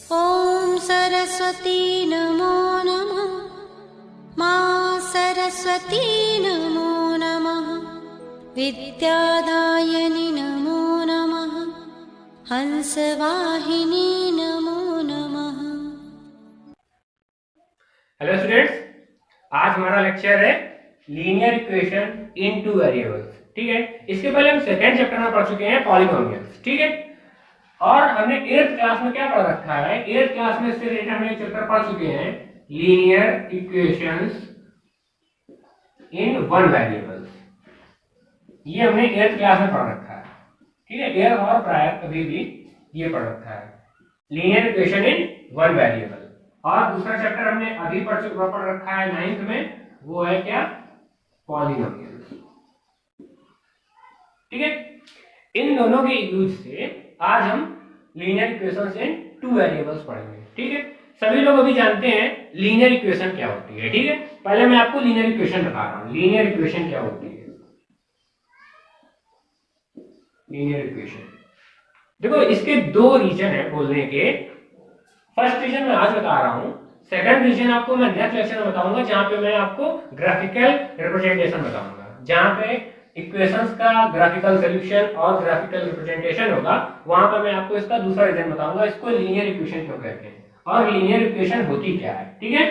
ॐ सरस्वती नमो नमः। मां सरस्वती नमो नमः। विद्यादायिनी नमो नमः। हंसवाहिनी नमो नमः। हेलो स्टूडेंट्स, आज हमारा लेक्चर है linear equation in two variables. ठीक है, इसके पहले हम सेकेंड चैप्टर में पढ़ चुके हैं पॉलिनोमियल्स। ठीक है, और हमने 8th क्लास में क्या पढ़ रखा है, 8th क्लास में इससे रिलेटेड हमने चैप्टर पढ़ चुके हैं linear equations in one variables. ये हमने 8th क्लास में पढ़ रखा है। ठीक है, 8th और प्रायर कभी भी ये पढ़ रखा है linear equation in one variable. और दूसरा चैप्टर हमने अभी पढ़ रखा है 9th में, वो है क्या, पॉलिनोमियल्स। ठीक है, इन दोनों के यूज से आज हम लीनियर इक्वेशंस इन टू वेरिएबल्स पढ़ेंगे। ठीक है, सभी लोग अभी जानते हैं लीनियर इक्वेशन क्या होती है। ठीक है, पहले मैं आपको लीनियर इक्वेशन बता रहा हूं, लीनियर इक्वेशन क्या होती है। लीनियर इक्वेशन देखो, इसके दो रीजन है बोलने के। फर्स्ट रीजन मैं आज बता रहा हूं, सेकंड रीजन आपको मैं नेक्स्ट लेक्चर में बताऊंगा, जहां पे मैं आपको ग्राफिकल रिप्रेजेंटेशन बताऊंगा, जहां पे इक्वेशंस का ग्राफिकल सॉल्यूशन और ग्राफिकल रिप्रेजेंटेशन होगा। वहां पर मैं आपको इसका दूसरा रीजन बताऊंगा, इसको लीनियर इक्वेशन क्यों कहते हैं और लीनियर इक्वेशन होती क्या है। ठीक है,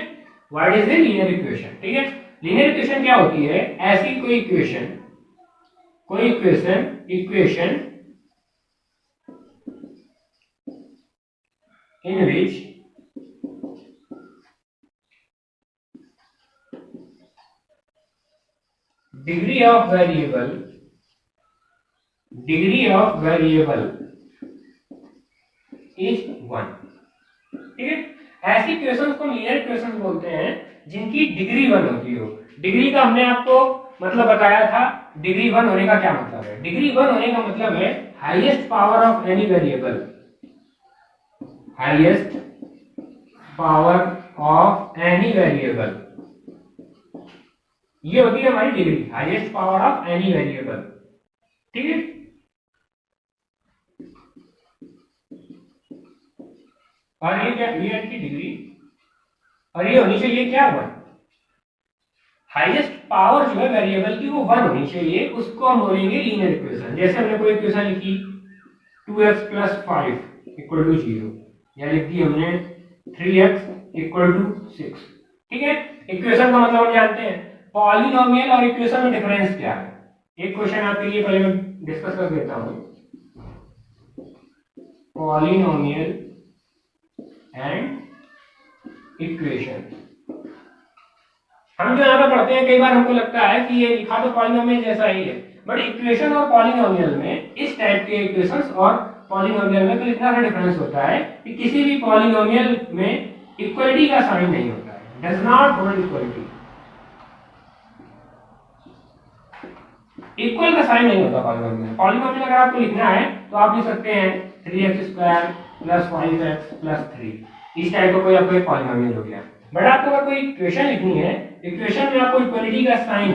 what is the linear equation. ठीक है, लीनियर इक्वेशन क्या होती है, ऐसी कोई equation in which degree of variable is 1। ठीक है, ऐसी इक्वेशंस को लीनियर इक्वेशंस बोलते हैं जिनकी डिग्री 1 होती हो। डिग्री का हमने आपको मतलब बताया था, डिग्री 1 होने का क्या मतलब है। डिग्री 1 होने का मतलब है highest power of any variable, highest power of any variable, ये होती है हमारी degree, highest power of any variable. ठीक है, और ये क्या, ये की डिग्री, और ये होनी चाहिए क्या, 1। हाईएस्ट पावर जो है वेरिएबल की वो 1 होनी चाहिए, उसको हम बोलेंगे लीनियर इक्वेशन। जैसे हमने कोई इक्वेशन लिखी 2x + 5 = 0, या लिख दी हमने 3x = 6। ठीक है, इक्वेशन का मतलब हम जानते हैं। पॉलिनोमियल और इक्वेशन में डिफरेंस क्या है, एक क्वेश्चन आपके लिए पहले मैं डिस्कस कर देता हूं, पॉलिनोमियल एंड इक्वेशन। हम जो यहाँ पे पढ़ते हैं, कई बार हमको लगता है कि ये लिखा तो पॉलिनोमियल जैसा ही है, बट इक्वेशन और पॉलिनोमियल में, इस टाइप के इक्वेशंस और पॉलिनोमियल में तो इतना बड़ा डिफरेंस होता है कि किसी भी पॉलिनोमियल में इक्वलिटी का साइन नहीं होता है, does not hold equality, equal का साइन नहीं होता पॉलिनोमियल। पॉलिनोमियल अगर आपको लिखना है तो आप लिख सकते हैं 3x² + 5x + 3, इस टाइप का कोई आपको एक पॉलिनोमियल हो गया। बट आपको अगर कोई इक्वेशन लिखनी है, इक्वेशन में आपको इक्वलिटी का साइन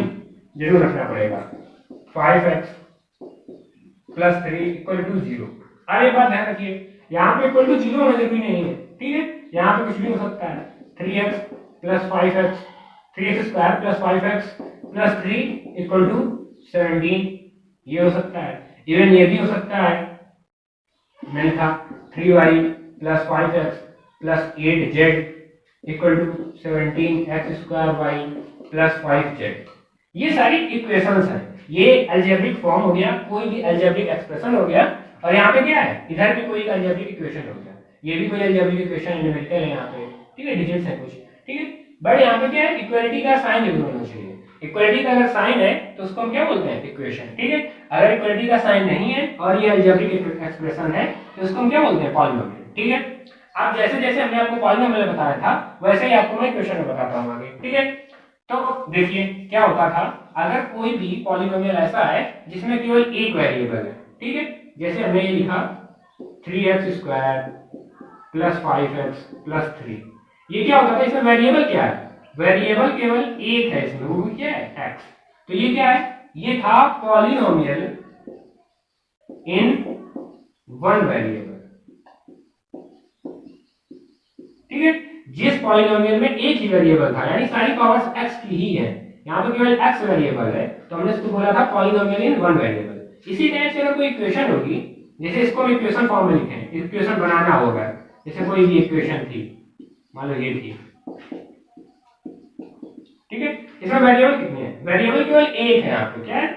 जरूर रखना पड़ेगा, 5x + 3 = 0। और एक बात ध्यान रखिए, यहाँ पे इक्वल टू 0 होना जरूरी नहीं है। ठीक है, यहाँ पे कुछ भी हो सकता है, 3x + 5x, 3x² + 5x + 3 = 17, ये हो सकता है। इवन ये भी हो सकता है, मैंने था 3y + 5x + 8z = 17x² y + 5z। ये सारी इक्वेशंस हैं, ये अलजेब्रिक फॉर्म हो गया, कोई भी अलजेब्रिक एक्सप्रेशन हो गया। और यहाँ पे क्या है, इधर भी कोई अलजेब्रिक इक्वेशन हो गया, ये भी कोई अलजेब्रिक इक्वेशन न्यूमेरिकल है यहाँ पे। ठीक है, डिजिट्स है कुछ। ठीक है, बट यहाँ पे क्या है, इक्वलिटी का साइन जरूर होना चाहिए। इक्वलिटी का अगर साइन है तो उसको हम क्या बोलते हैं, इक्वेशन। ठीक है, अगर इक्वलिटी का साइन नहीं है और ये अलजेब्रिक एक्सप्रेशन है तो उसको हम क्या बोलते हैं, पॉलिनोमियल। ठीक है, अब जैसे जैसे हमने आपको पॉलिनोमियल बताया था, वैसे ही आपको मैं इक्वेशन में बताता हूँ आगे। ठीक है, तो देखिए क्या होता था, अगर कोई भी पॉलिनोमियल ऐसा है जिसमें केवल एक वेरिएबल है। ठीक है, जैसे हमने ये लिखा 3x² + 5x + 3, ये क्या होता था, इसमें वेरिएबल क्या है, वेरिएबल केवल एक है इसमें, वो क्या है, x। तो ये क्या है, ये था पॉलिनोमियल इन वन वेरिएबल। ठीक है। जिस पॉलिनोमियल में एक ही वेरिएबल था, यानी सारी पावर्स x की ही है, यहाँ तो केवल x वेरिएबल है, तो हमने इसको बोला था पॉलिनोमियल इन वन वेरिएबल। इसी टाइप से अगर कोई इक्वेशन होगी, जैसे इसको हम इक्वेशन फॉर्म में लिखें, इक्वेशन बनाना होगा, जैसे कोई भी इक्वेशन थी, मान लो ये थी, ठीक है। इसमें वेरिएबल कितने हैं? वेरिएबल केवल एक है यहाँ पे, क्या है?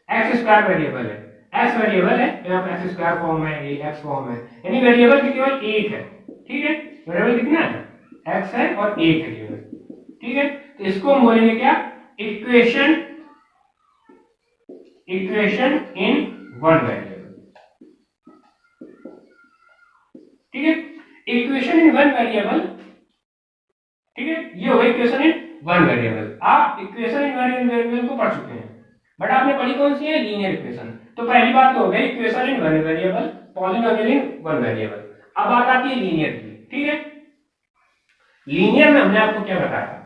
एक्स स्क्वायर वेरिएबल है, एक्स वेरिएबल है, तो यहाँ पे एक्स स्क्वायर फॉर्म है, ये एक्स फॉर्म है, यानी वेरिएबल केवल एक है, ठीक है। वेरिएबल कितना है? एक्स है और एक है केवल, ठीक है। तो इसको हम बोलेंगे क्या? इक्वेशन इन वन वेरिएबल, ठीक है। इक्वेशन इन वन वेरिएबल, ठीक है, ये हो गई इक्वेशन इन वन वेरिएबल। आप इक्वेशन इन वन वेरिएबल को पढ़ चुके हैं, बट आपने पढ़ी कौन सी है? Linear equation. तो पहली बात तो हो गई equation in one variable, polynomial in one variable. अब बात आती है लीनियर की, ठीक है। लीनियर में हमने आपको क्या बताया?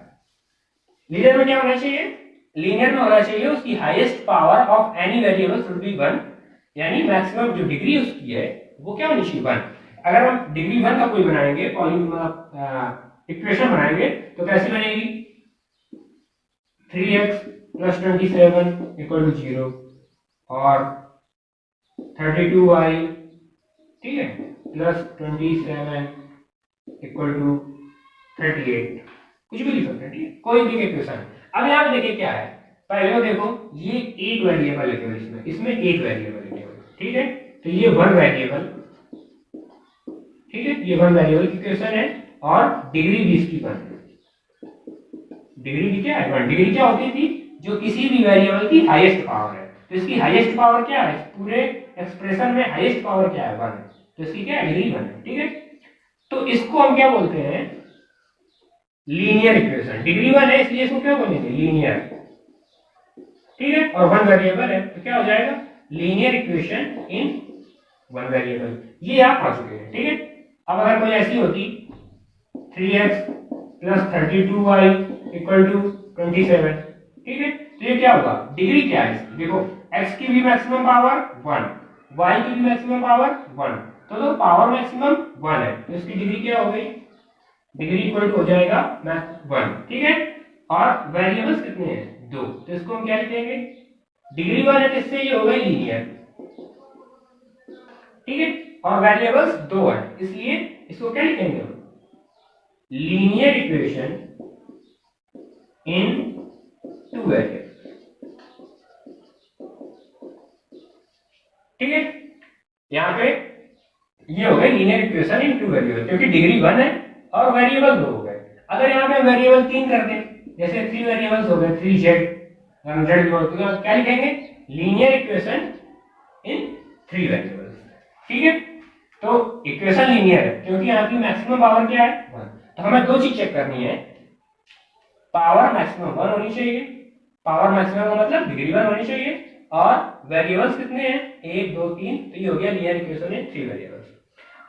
लीनियर में क्या होना चाहिए? लीनियर में होना चाहिए उसकी highest power of any variable should be 1, यानी मैक्सिमम जो डिग्री उसकी है वो क्या होनी चाहिए? 1। अगर हम डिग्री 1 का कोई बनाएंगे इक्वेशन बनाएंगे तो कैसी बनेगी? 3x + 27 = 0 और 32y, ठीक है, +27 = 38, कुछ भी लिख सकते हैं, ठीक है, कोई भी इक्वेशन। अब यहाँ पे देखिए क्या है, पहले तो देखो ये एक वेरिएबल है केवल, इसमें एक वेरिएबल है केवल, ठीक है। तो ये वन वेरिएबल, ठीक है, ये वन वेरिएबल की इक्वेशन है और डिग्री भी इसकी 1 है। डिग्री भी क्या है? 1। डिग्री क्या होती थी? जो किसी भी वेरिएबल की हाईएस्ट पावर है, तो इसकी हाईएस्ट पावर क्या है? पूरे एक्सप्रेशन में हाईएस्ट पावर क्या है? 1 है, तो इसकी क्या है? डिग्री 1 है, ठीक है। तो इसको हम क्या बोलते हैं? Linear equation. डिग्री 1 है इसलिए इसको क्या बोलेंगे? लीनियर, ठीक है, और वन वेरिएबल है तो क्या हो जाएगा? Linear equation in one variable. ये आप पढ़ चुके हैं, ठीक है। अब अगर कोई ऐसी होती 3x + 32y = 27, ठीक है, तो ये क्या होगा? डिग्री क्या है इसकी? देखो x की भी मैक्सिमम पावर 1, y की भी मैक्सिमम पावर 1, तो पावर मैक्सिमम 1 है, तो इसकी डिग्री क्या हो गई? डिग्री इक्वल हो जाएगा 1, ठीक है। और वेरिएबल्स कितने हैं? 2, तो इसको हम क्या लिखेंगे? डिग्री 1 है, इससे ये हो गई लीनियर, ठीक है, और वेरिएबल्स 2 है, इसलिए इसको क्या लिखेंगे? लीनियर इक्वेशन इन 2 वेरिएबल्स, ठीक है। यहाँ पे ये हो गई लीनियर इक्वेशन इन 2 वेरिएबल, क्योंकि डिग्री 1 है और वेरिएबल 2 हो गए। अगर यहाँ पे वेरिएबल 3 कर दें, जैसे 3 वेरिएबल्स हो गए, 3z, z भी हो, तो क्या लिखेंगे? लीनियर इक्वेशन इन 3 वेरिएबल्स, ठीक है। तो इक्वेशन लीनियर है क्योंकि यहाँ की मैक्सिमम पावर क्या है? 1। तो हमें दो चीज चेक करनी है, पावर मैक्सिमम 1 होनी चाहिए, पावर मैक्सिमम का मतलब डिग्री 1 होनी चाहिए, और वेरिएबल्स कितने हैं? 1 2 3, तो ये हो गया लीनियर इक्वेशन इन 3 वेरिएबल्स।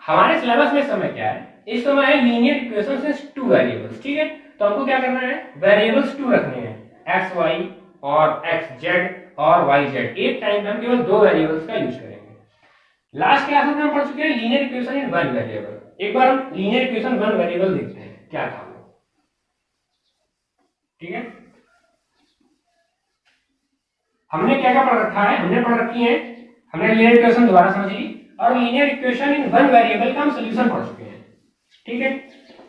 हमारे सिलेबस में समय क्या है? इस समय है लीनियर इक्वेशन से 2 वेरिएबल्स, ठीक है। तो हमको क्या करना है? वेरिएबल्स 2 रखने हैं, एक्स वाई और एक्स जेड और वाई जेड। एक टाइम पे हम केवल 2 वेरिएबल्स का यूज करेंगे। लास्ट क्लास में हम पढ़ चुके हैं लीनियर इक्वेशन इन 1 वेरिएबल। एक बार हम लीनियर इक्वेशन 1 वेरिएबल देखते हैं क्या था, ठीक है। हमने क्या क्या पढ़ रखा है? हमने पढ़ रखी है, हमने लीनियर इक्वेशन दोबारा समझ ली, और लीनियर इक्वेशन इन 1 वेरिएबल का हम सॉल्यूशन पढ़ चुके हैं, ठीक है।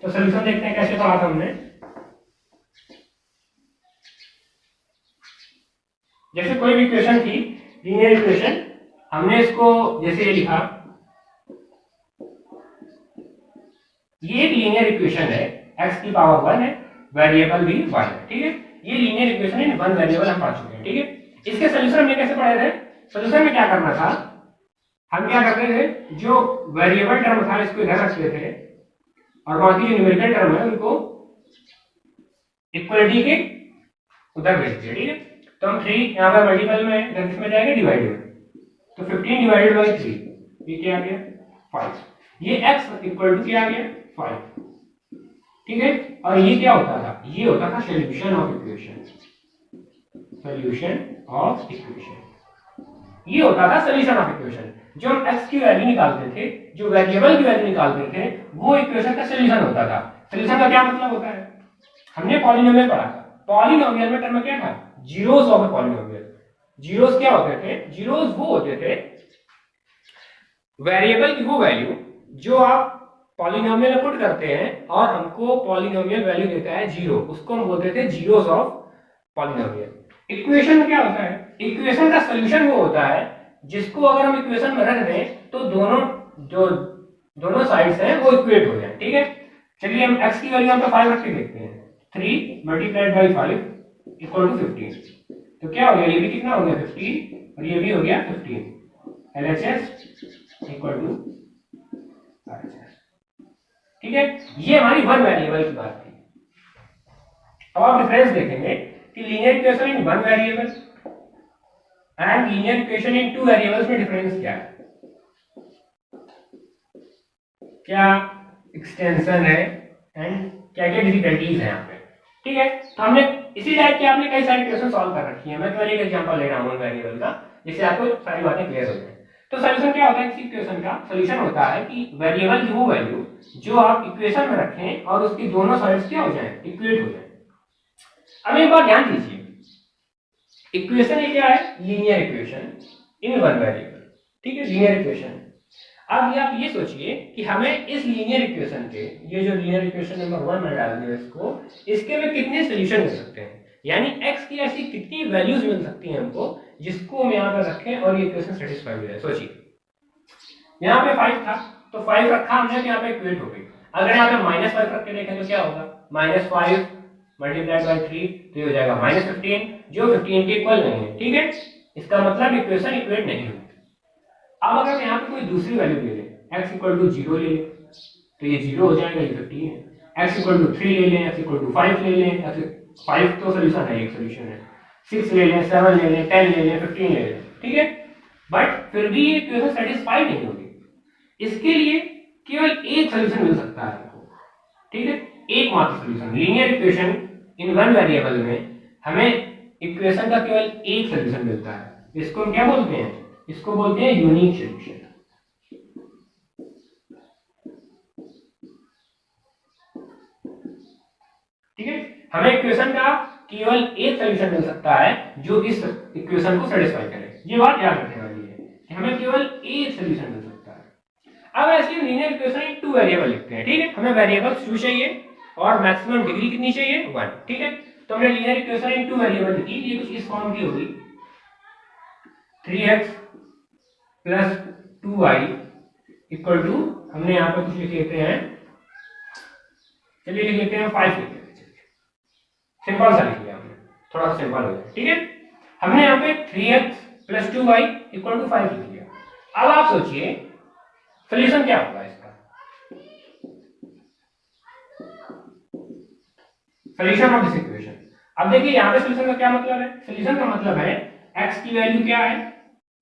तो सॉल्यूशन देखते हैं कैसे पढ़ा था हमने। जैसे कोई भी इक्वेशन थी लीनियर इक्वेशन, हमने इसको जैसे ये लिखा, ये एक लीनियर इक्वेशन है, x की पावर 1 है, वेरिएबल भी 1 है, ठीक है। ये लीनियर इक्वेशन इन 1 वेरिएबल हम पढ़ चुके हैं, ठीक है। इसके सॉल्यूशन में कैसे पढ़े थे? सॉल्यूशन में क्या करना था? हम क्या करते थे, जो वेरिएबल टर्म था इसको इधर रखते थे, और बाकी जो न्यूमेरिकल टर्म है उनको इक्वलिटी के उधर भेजते, ठीक है। तो हम 3 यहाँ पर मल्टीपल में इधर किसमें जाएंगे? डिवाइड में, तो 15 डिवाइडेड बाई 3, ये क्या आ गया? 5। ये x इक्वल टू क्या आ गया? 5, ठीक है। और ये क्या होता था? ये होता था solution of equation, solution of equation, ये होता था सॉल्यूशन ऑफ इक्वेशन। जो हम x की वैल्यू निकालते थे, जो वेरिएबल की वैल्यू निकालते थे, वो इक्वेशन का सॉल्यूशन होता था। सोल्यूशन का क्या मतलब होता है? हमने पॉलिनोमियल पढ़ा था, पॉलिनोमियल में टर्म क्या था? Zeros of a polynomial. Zeros क्या होते थे? जीरोस वो होते थे वेरिएबल की वो वैल्यू जो आप पॉलिनोमियल में पुट करते हैं और हमको पॉलिनोमियल वैल्यू देता है जीरो, उसको हम बोलते थे जीरोस ऑफ पॉलिनोमियल। इक्वेशन में क्या होता है? इक्वेशन का सॉल्यूशन वो होता है जिसको अगर हम इक्वेशन में रख दें तो दोनों साइड्स हैं वो इक्वेट हो जाए। ठीक है, चलिए हम x की वैल्यू यहाँ पे 5 रख के देखते हैं। 3 मल्टीप्लाइड बाई 5 इक्वल टू 15। तो क्या हो गया? ये भी कितना हो गया? 15 और ये भी हो गया 15। LHS equal to RHS। ठीक है, ये हमारी वन वेरिएबल की बात थी। अब आप डिफरेंस देखेंगे कि linear equation in one variable and linear equation in two variables में डिफरेंस क्या है, क्या एक्सटेंशन है एंड क्या क्या डिफिकल्टीज है यहाँ पे। ठीक है, तो हमने इसी टाइप के आपने कई सारी इक्वेशन सॉल्व कर रखी है। मैं केवल एक एग्जांपल ले रहा हूँ वेरिएबल का, जिससे आपको सारी बातें क्लियर हो जाए। तो सॉल्यूशन क्या होता है? किसी इक्वेशन का सॉल्यूशन होता है कि वेरिएबल की वो वैल्यू जो आप इक्वेशन में रखें और उसकी दोनों साइड्स क्या हो जाए? इक्वेट हो जाए। अब एक बात ध्यान दीजिए, इक्वेशन ये क्या है? Linear equation in one variable. ठीक है, लीनियर इक्वेशन। अब ये आप ये सोचिए कि हमें इस लीनियर इक्वेशन के, ये जो लीनियर इक्वेशन नंबर 1 में डाल दिया इसको, इसके में कितने सॉल्यूशन मिल सकते हैं, यानी x की ऐसी कितनी वैल्यूज मिल सकती हैं हमको जिसको हम यहाँ पर रखें और ये इक्वेशन सेटिस्फाई हो जाए। सोचिए, यहाँ पे 5 था तो 5 रखा हमने तो यहाँ पे इक्वेट हो गई। अगर यहाँ पे -5 रख के देखें तो क्या होगा? -5 मल्टीप्लाइड बाई 3 तो ये हो जाएगा -15, जो 15 के इक्वल नहीं है। ठीक है, इसका मतलब इक्वेशन इक्वेट नहीं होगी। अब अगर यहाँ पे कोई दूसरी वैल्यू ले लें, x इक्वल टू 0 ले लें तो ये 0 हो जाएगा, ये 15 है। x इक्वल टू 3 ले लें, x इक्वल टू 5 ले लें, 5 तो सोल्यूशन है, एक सोल्यूशन है। 6 ले लें, 7 ले लें, 10 ले लें, 15 ले लें। ठीक है, बट फिर भी ये इक्वेशन सेटिस्फाई नहीं होगी। इसके लिए केवल एक सोल्यूशन मिल सकता है आपको। ठीक है, एकमात्र solution. Linear equation in one variable में हमें इक्वेशन का केवल एक सोल्यूशन मिलता है। इसको हम क्या बोलते हैं? इसको बोलते हैं यूनिक सॉल्यूशन। ठीक है, हमें इक्वेशन का केवल एक सॉल्यूशन मिल सकता है जो इस इक्वेशन को सेटिस्फाई करे। ये बात याद रखने वाली है कि हमें केवल एक सॉल्यूशन मिल सकता है। अब ऐसे linear equation in two variable लिखते हैं। ठीक है, हमें वेरिएबल्स 2 चाहिए और मैक्सिमम डिग्री कितनी चाहिए? 1। ठीक है, तो हमने linear equation in two variable लिखी। ये कुछ इस फॉर्म की होगी, 3x plus 2y equal to, हमने यहाँ पे कुछ लिख लेते हैं, चलिए लिख लेते हैं 5 लिख लेते हैं। सिंपल सा लिख लिया हमने, थोड़ा सा सिंपल हो जाए। ठीक है, हमने यहाँ पे 3x plus 2y equal to 5 लिख लिया। अब आप सोचिए सॉल्यूशन क्या होगा इसका? Solution of this equation. अब देखिए यहाँ पे सॉल्यूशन का क्या मतलब है? सॉल्यूशन का मतलब है x की वैल्यू क्या है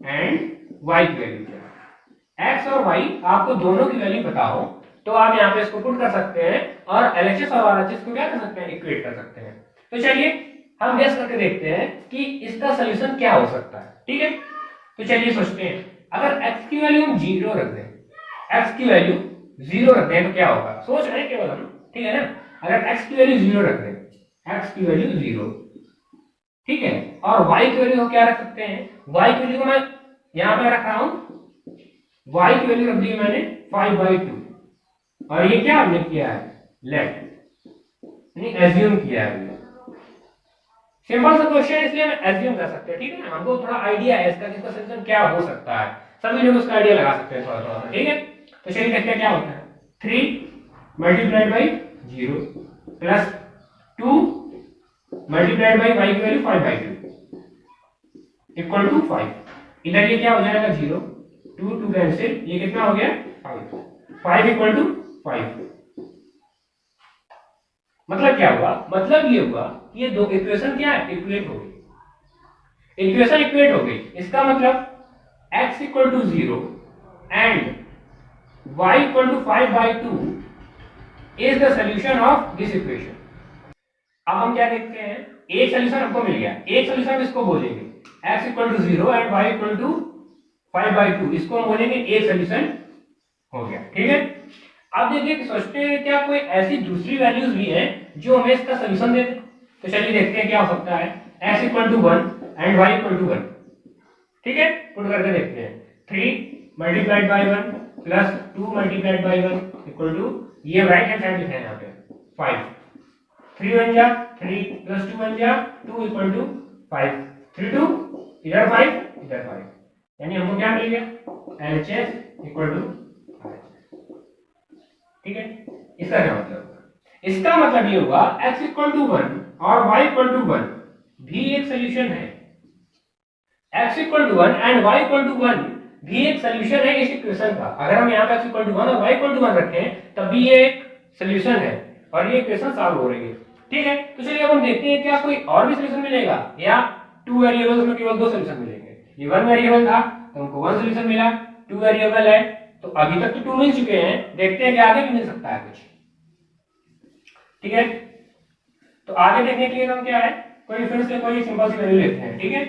एंड y की वैल्यू क्या है। x और y आपको दोनों की वैल्यू पता हो तो आप यहाँ पे इसको पुट कर सकते हैं और LHS और RHS को क्या कर सकते हैं? इक्वेट कर सकते हैं। तो चलिए हम गेस करके देखते हैं कि इसका सॉल्यूशन क्या हो सकता है। ठीक है, तो चलिए सोचते हैं, अगर x की वैल्यू हम 0 रख दें, x की वैल्यू 0 रख दें तो क्या होगा? सोच रहे हैं केवल हम, ठीक है ना। अगर x की वैल्यू 0 रख दें, x की वैल्यू 0, ठीक है, और y की वैल्यू को क्या रख सकते हैं? y की वैल्यू को मैं यहाँ पे रख रहा हूं, y की वैल्यू रख दी मैंने 5/2 और ये क्या हमने किया है? लेट यानी एज्यूम किया है। सिंपल सा क्वेश्चन इसलिए हम एज्यूम कर सकते हैं। ठीक है ना, हमको थोड़ा आइडिया है इसका कि इसका सॉल्यूशन क्या हो सकता है, सभी लोग उसका आइडिया लगा सकते हैं थोड़ा थोड़ा। ठीक है, तो चलिए देखते हैं क्या होता है। 3 multiplied by 0 plus 2 multiplied by y की वैल्यू 5/2 इक्वल टू 5। इधर ये क्या हो जाएगा? 0, 2 कैंसिल, ये कितना हो गया? 5 इक्वल टू 5। मतलब क्या हुआ? मतलब ये हुआ कि ये दो इक्वेशन क्या है? इक्वेट हो गई। इक्वेशन इक्वेट हो गई, इसका मतलब x equal to 0 and y equal to 5/2 is the solution of this equation. अब हम क्या देखते हैं, एक सॉल्यूशन हमको मिल गया। एक सॉल्यूशन इसको बोलेंगे x equal to 0 and y equal to 5/2, इसको हम बोलेंगे एक सॉल्यूशन हो गया। ठीक है, आप देखिए कि सोचते हैं क्या कोई ऐसी दूसरी वैल्यूज भी हैं जो हमें इसका सॉल्यूशन दे दे। तो चलिए देखते हैं क्या हो सकता है। x equal to 1 and y equal to 1, ठीक है, पुट करके देखते हैं। 3 multiplied by 1 plus 2 multiplied by 1 equal to, ये राइट हैंड साइड लिखा है यहाँ पे 5। 3 बन जा 3 प्लस 2 बन जा 2 इक्वल टू 5। 3 2 इधर 5 इधर 5, यानी हमको क्या मिल गया LHS इक्वल टू 5। ठीक है, इसका क्या मतलब होगा? इसका मतलब ये होगा x इक्वल टू 1 और y इक्वल टू 1 भी एक सॉल्यूशन है। x equal to 1 and y equal to 1 भी एक सॉल्यूशन है इस इक्वेशन का। अगर हम यहाँ पे x इक्वल टू 1 और y इक्वल टू 1 रखें तब भी ये एक सॉल्यूशन है और ये इक्वेशन सॉल्व हो रही है। ठीक है, तो चलिए अब हम देखते हैं क्या कोई और भी सॉल्यूशन मिलेगा या 2 वेरिएबल्स में केवल 2 सॉल्यूशन मिलेंगे। ये 1 वेरिएबल था तो हमको 1 सॉल्यूशन मिला, 2 वेरिएबल है तो अभी तक तो 2 मिल चुके हैं, देखते हैं कि आगे भी मिल सकता है कुछ। ठीक है, तो आगे देखने के लिए हम क्या है, कोई फिर से कोई सिंपल सी वैल्यू लेते हैं। ठीक है,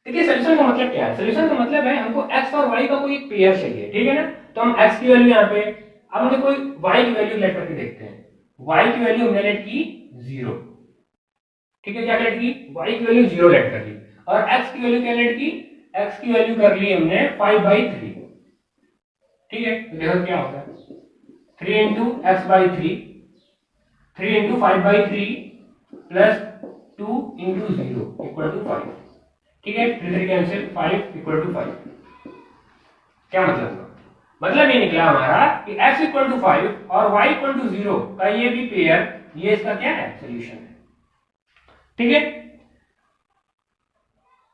देखिए सॉल्यूशन का मतलब क्या है? सॉल्यूशन का मतलब है हमको x और y का कोई पेयर चाहिए। ठीक है ना, तो हम x की वैल्यू यहाँ पे, अब हमने कोई y की वैल्यू लेट करके देखते हैं। y की वैल्यू हमने लेट की 0। ठीक है, क्या लेट की? y की वैल्यू 0 लेट कर ली। और x की वैल्यू क्या लेट की? x की वैल्यू कर ली हमने 5/3। ठीक है, तो देखो क्या होता है, 3 into x by 3, 3 into 5/3 plus 2 into 0 equal to 5। ठीक है, 3 कैंसिल, 5 equal to 5। क्या मतलब हुआ? मतलब ये निकला हमारा कि x equal to 5 और y equal to 0 का ये भी पेयर, ये इसका क्या है? सॉल्यूशन है। ठीक है,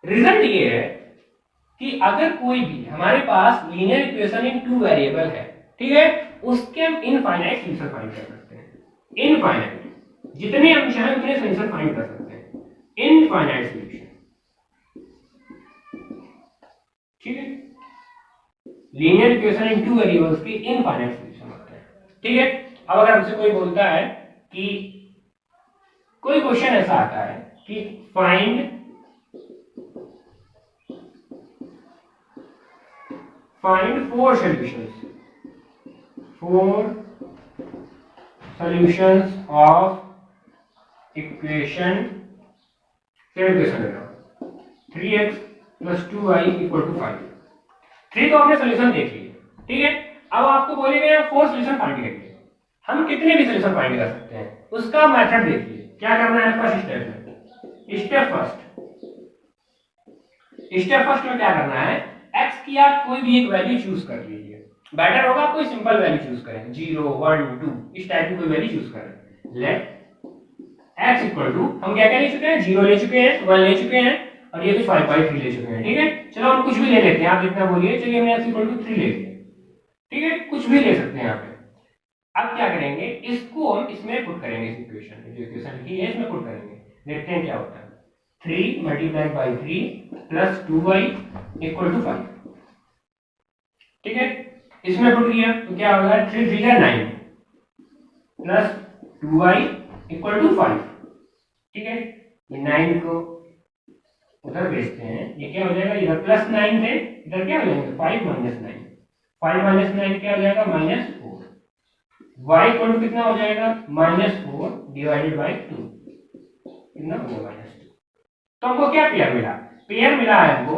रिजल्ट ये है कि अगर कोई भी हमारे पास लीनियर इक्वेशन इन 2 वेरिएबल है, ठीक है, उसके हम इनफाइनाइट सॉल्यूशन फाइंड कर सकते हैं। इनफाइनाइट, जितने हम चाहें उतने सॉल्यूशन फाइंड कर सकते हैं। इनफाइनाइट सॉल्यूशन, ठीक है, लीनियर इक्वेशन इन 2 वेरिएबल्स की इनफाइनाइट सॉल्यूशन होता है। ठीक है, अब अगर हमसे कोई बोलता है कि कोई क्वेश्चन ऐसा आता है कि find four solutions, 4 solutions of equation, same equation लेना, 3x plus 2y equal to 5। 3 तो हमने सोल्यूशन देख लिए। ठीक है, अब आपको बोलेंगे 4 सोल्यूशन फाइंड करेंगे। हम कितने भी सोल्यूशन फाइंड कर सकते हैं, उसका मेथड देखिए क्या करना है। फर्स्ट स्टेप में, स्टेप फर्स्ट में क्या करना है, x की आप कोई भी एक वैल्यू चूज कर लीजिए। बेटर होगा कोई सिंपल वैल्यू चूज करें, 0 1 2 इस टाइप की कोई वैल्यू चूज करें। लेट x इक्वल टू, हम क्या क्या ले चुके हैं? 0 ले चुके हैं, 1 ले चुके हैं और ये भी 5/3 ले चुके हैं। ठीक है, चलो हम कुछ भी ले लेते हैं, आप जितना बोलिए। चलिए हमने x इक्वल टू 3 ले लिया। ठीक है, कुछ भी ले सकते हैं यहाँ पे। अब क्या करेंगे, इसको हम इसमें पुट करेंगे, इस इक्वेशन में जो इक्वेशन लिखी है इसमें पुट करेंगे, देखते हैं क्या होता है। 3 multiplied by 3 plus 2y equal to 5। ठीक है, इसमें पुट किया तो क्या होगा, 3 3 जा 9 प्लस 2y इक्वल टू 5। ठीक है, ये 9 को उधर भेजते हैं, ये क्या हो जाएगा, इधर प्लस 9 थे, इधर क्या हो जाएगा 5 माइनस 9, 5 माइनस 9 क्या हो जाएगा, -4। y इक्वल टू कितना हो जाएगा, -4 डिवाइडेड बाई 2, कितना हो जाएगा -2। तो हमको क्या पेयर मिला? पेयर मिला है हमको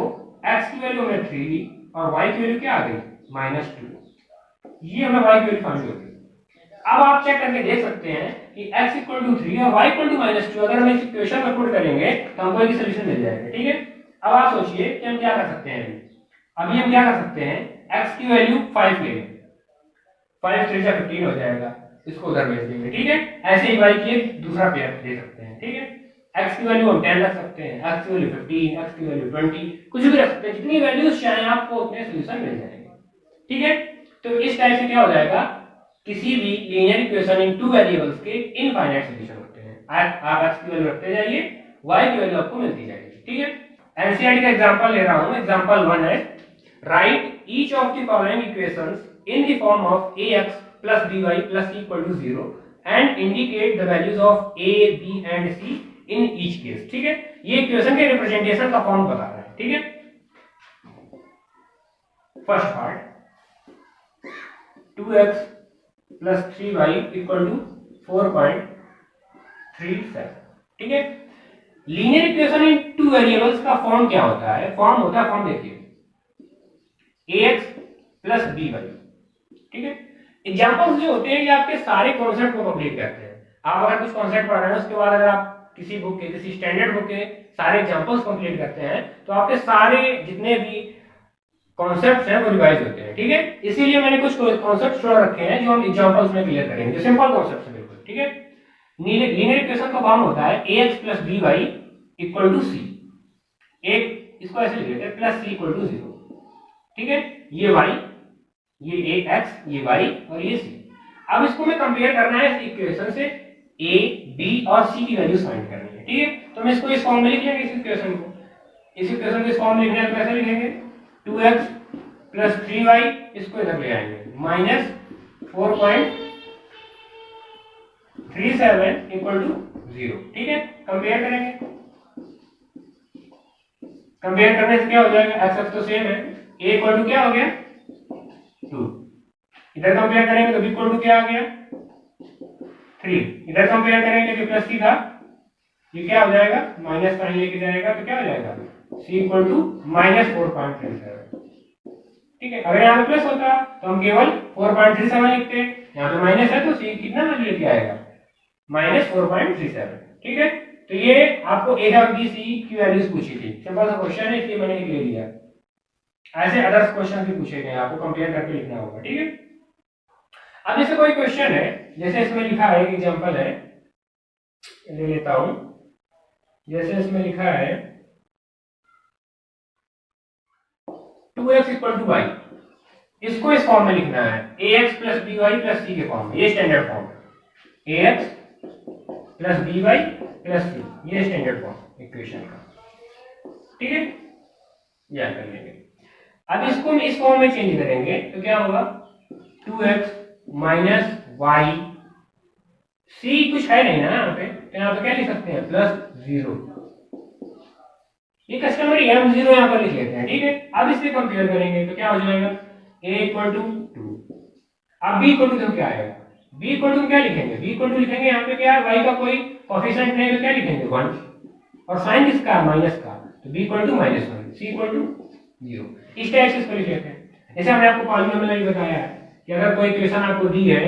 x की वैल्यू में 3 और y की वैल्यू क्या आ गई, -2। ये हमें y की वैल्यू फाइंड होगी। अब आप चेक करके देख सकते हैं कि x इक्वल टू 3 और y इक्वल टू -2 अगर हम इस इक्वेशन में पुट करेंगे तो हमको एक सॉल्यूशन मिल जाएगा। ठीक है, अब आप सोचिए कि हम क्या कर सकते हैं। अभी हम क्या कर सकते हैं, x की वैल्यू 5 ले लें, 5 3 से 15 हो जाएगा, इसको उधर भेज देंगे। ठीक है, ऐसे ही y की एक दूसरा पेयर दे सकते हैं। ठीक है, x की वैल्यू हम 10 रख सकते हैं, x की वैल्यू 15, x की वैल्यू 20, कुछ भी रख सकते हैं, जितनी वैल्यूज चाहें आपको उतने सॉल्यूशन मिल जाएंगे। ठीक है, तो इस टाइप से क्या हो जाएगा, किसी भी लीनियर इक्वेशन इन 2 वेरिएबल्स के इनफाइनाइट सॉल्यूशन होते हैं। आप x की वैल्यू रखते जाइए, y की वैल्यू आपको मिलती जाएगी। ठीक है, एनसीईआरटी का एग्जांपल ले रहा हूं। एग्जांपल 1 है, right each of the following equations in the form of ax plus by plus c equal to 0 and indicate the values of a, b and c in each case। ठीक है, ये equation के representation का form बता रहा है। ठीक है, first part, 2x plus 3y equal to 4.37। ठीक है, linear equation in two variables का फॉर्म क्या होता है? फॉर्म होता है, फॉर्म देखिए, ax प्लस by। ठीक है, एग्जांपल्स जो होते हैं ये आपके सारे कॉन्सेप्ट को कंप्लीट करते हैं। आप अगर कुछ कॉन्सेप्ट पढ़ रहे हैं उसके बाद अगर आप किसी बुक के, किसी स्टैंडर्ड बुक के सारे एग्जांपल्स कंप्लीट करते हैं तो आपके सारे जितने भी कॉन्सेप्ट्स हैं वो रिवाइज होते हैं। ठीक है, इसीलिए मैंने कुछ कॉन्सेप्ट्स छोड़ रखे हैं जो हम एग्जांपल्स में क्लियर करेंगे, जो सिंपल कॉन्सेप्ट्स हैं बिल्कुल। ठीक है, लीनियर इक्वेशन का फॉर्म होता है ax plus by equal to c। एक इसको ऐसे लिख लेते हैं प्लस c इक्वल टू 0। ठीक है, ये y, ये x, ये y और ये c। अब इसको मैं कंपेयर करना है इस इक्वेशन से a, b और c की वैल्यूज फाइंड करनी है। ठीक है, तो मैं इसको इस फॉर्म में लिख लेंगे, इस इक्वेशन को, इस इक्वेशन को इस फॉर्म में लिखना है तो कैसे लिखेंगे? 2x प्लस 3y, इसको इधर ले आएंगे, माइनस 4.37 इक्वल टू 0। ठीक है, कंपेयर करेंगे, कंपेयर करने से क्या हो जाएगा? x तो सेम है, a इक्वल टू क्या हो गया? 2। इधर कंपेयर करेंगे तो b इक्वल टू क्या आ गया? 3। इधर कंपेयर करेंगे तो प्लस c था, ये क्या हो जाएगा? माइनस साइन लेके जाएगा तो क्या हो जाएगा? c equal to minus 4.37। ठीक है, अगर यहाँ पे प्लस होता तो हम केवल 4.37 लिखते, यहाँ पे माइनस है तो c कितना वैल्यू लेके आएगा? माइनस 4.37। ठीक है, तो ये आपको a और b c की वैल्यूज पूछी थी, सिंपल सा क्वेश्चन है इसलिए मैंने ले लिया। ऐसे अदर्स क्वेश्चन भी पूछे गए, आपको कंपेयर करके लिखना होगा। ठीक है, अब जैसे कोई क्वेश्चन है, जैसे इसमें लिखा है, एक एग्जांपल है, ले लेता हूं, जैसे इसमें लिखा है 2x इक्वल टू y, इसको इस फॉर्म में लिखना है ax plus by plus c के फॉर्म में, ये स्टैंडर्ड फॉर्म है, ax plus by plus c, ये स्टैंडर्ड फॉर्म इक्वेशन का। ठीक है, याद कर लेंगे। अब इसको हम इस फॉर्म में चेंज करेंगे तो क्या होगा? 2x माइनस y, c कुछ है नहीं ना यहाँ पे, तो यहाँ पे क्या लिख सकते हैं? प्लस 0। ये कस्टमरी है, हम 0 यहाँ पर लिख लेते हैं। ठीक है, अब इससे कंपेयर करेंगे तो क्या हो जाएगा? a equal to 2। अब b इक्वल टू क्या आएगा? b इक्वल टू क्या लिखेंगे? b इक्वल टू लिखेंगे यहाँ पे क्या है? y का कोई कोएफिशिएंट नहीं है तो क्या लिखेंगे? 1। और साइन किसका? माइनस का, तो b equal to minus 1, c equal to 0। इस टाइप से इसको लिख लेते हैं। जैसे हमने आपको पॉलीनोमियल में बताया है कि अगर कोई इक्वेशन आपको दी है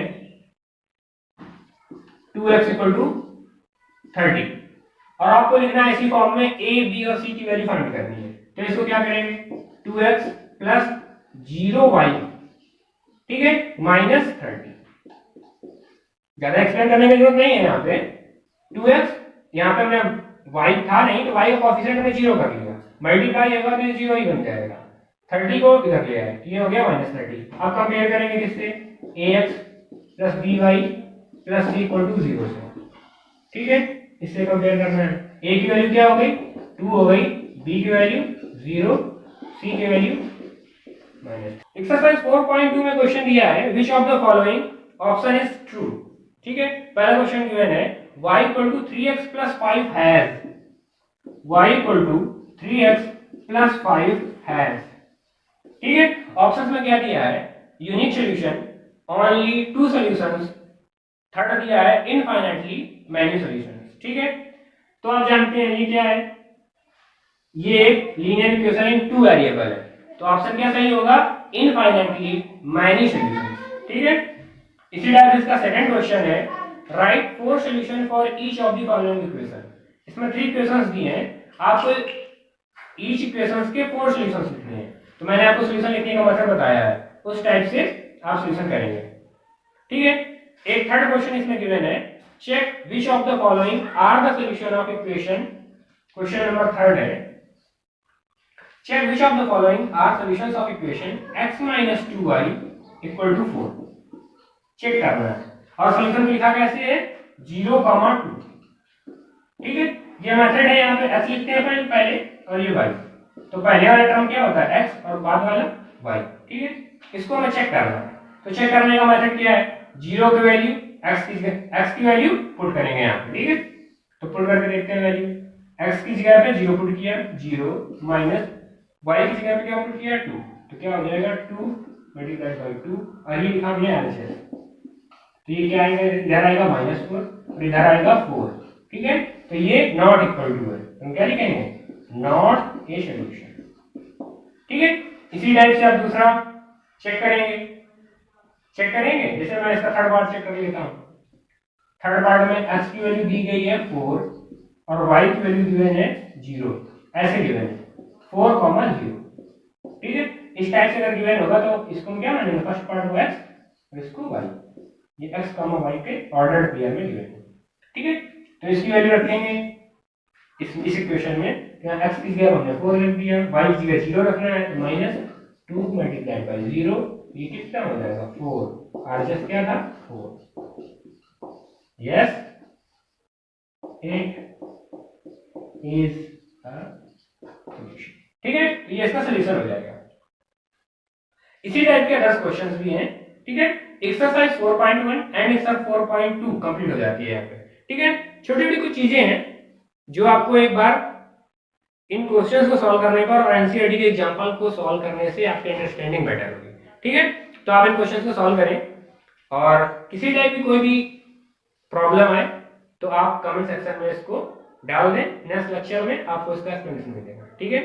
2x इक्वल टू 30 और आपको लिखना है इसी फॉर्म में a, b और c की वैल्यू फाइंड करनी है, तो इसको क्या करेंगे? 2x प्लस 0y, ठीक है, माइनस 30। ज्यादा एक्सप्लेन करने की जरूरत नहीं है। यहाँ पे 2x, यहाँ पे हमने y था नहीं तो y का कोएफिशिएंट हमने 0 कर लिया, मल्टीप्लाई होगा तो 0 ही बन जाएगा, 30 को इधर ले आए, ये हो गया माइनस 30। अब कंपेयर करेंगे किससे? ax plus by plus c equal to 0 से। ठीक है, इससे कंपेयर करना है। a की वैल्यू क्या हो गई? 2 हो गई, b की वैल्यू 0, c की वैल्यू माइनस। एक्सरसाइज 4.2 में क्वेश्चन दिया है which of the following option is true. ठीक है, पहला क्वेश्चन गिवन है y equal to 3x plus 5 has, y equal to 3x plus 5 has. ठीक है, ऑप्शंस में क्या दिया है? Unique solution, only 2 solutions, third दिया है इनफाइनाइटली मैनी सॉल्यूशंस। ठीक है, तो आप जानते हैं ये क्या है? ये एक लीनियर इक्वेशन इन 2 वेरिएबल है, तो ऑप्शन क्या सही होगा? Infinitely many solutions. ठीक है, इसी टाइप से इसका सेकंड क्वेश्चन है right 4 solution for each of the following equation. इसमें 3 इक्वेशंस दिए हैं, आपको ईच इक्वेशंस के 4 सॉल्यूशंस लिखने हैं, तो मैंने आपको सॉल्यूशन लिखने का मेथड बताया है, उस टाइप से आप सॉल्यूशन करेंगे। ठीक है, एक थर्ड क्वेश्चन इसमें गिवन है check which of the following are the solution of equation, question number third है check which of the following are solutions of equation x minus 2y equal to 4। Check करना है और solution लिखा कैसे है? 0, 2। ठीक है, ये मेथड है, यहाँ पे x लिखते हैं पहले और ये y, तो पहले वाला टर्म क्या होता है? x और बाद वाला y। ठीक है, इसको हमें चेक करना है, तो चेक करने का मेथड क्या है? 0 की वैल्यू x की वैल्यू पुट करेंगे यहाँ पे। ठीक है, तो पुट करके देखते हैं वैल्यू, x की जगह पे 0 पुट किया, 0 माइनस y की जगह पे क्या पुट किया? 2, तो क्या हो जाएगा? 2 मल्टीप्लाइड बाई 2 और ये लिखा हमने LHS। तो ये क्या आएगा, इधर आएगा -4 और इधर आएगा 4। ठीक है, तो ये नॉट इक्वल टू है, हम क्या लिखेंगे, नॉट ए सॉल्यूशन। ठीक है, इसी टाइप से आप दूसरा चेक करेंगे। जैसे मैं इसका थर्ड पार्ट चेक कर लेता हूँ। थर्ड पार्ट में x की वैल्यू दी गई है 4 और y की वैल्यू गिवन है 0, ऐसे गिवन है 4, 0। ठीक है, इस टाइप से अगर गिवन होगा तो इसको हम क्या मानेंगे, फर्स्ट पार्ट को x और इसको y, ये x, y के ऑर्डर्ड पेयर में गिवन है। ठीक है, तो इसकी वैल्यू रखेंगे इस इक्वेशन में। यहाँ x की जगह हमने 4 रख दिया, y की जगह 0 रखना है, तो -2 मल्टीप्लाइड बाई 0, ये कितना हो जाएगा 4। आरएचएस क्या था 4। Yes, it is a solution. ठीक है, ये इसका सॉल्यूशन हो जाएगा। इसी टाइप के 10 क्वेश्चंस भी हैं। ठीक है, एक्सरसाइज 4.1 एंड एक्सरसाइज 4.2 कंप्लीट हो जाती है यहाँ पे। ठीक है, छोटी छोटी कुछ चीजें हैं जो आपको एक बार इन क्वेश्चंस को सॉल्व करने पर और एनसीईआरटी के एग्जांपल को सॉल्व करने से आपकी अंडरस्टैंडिंग बेटर होगी। ठीक है, तो आप इन क्वेश्चंस को सॉल्व करें और किसी टाइप की कोई भी प्रॉब्लम है तो आप कमेंट सेक्शन में इसको डाल दें। नेक्स्ट लेक्चर में आपको इसका एक्सप्लेनेशन मिलेगा। ठीक है।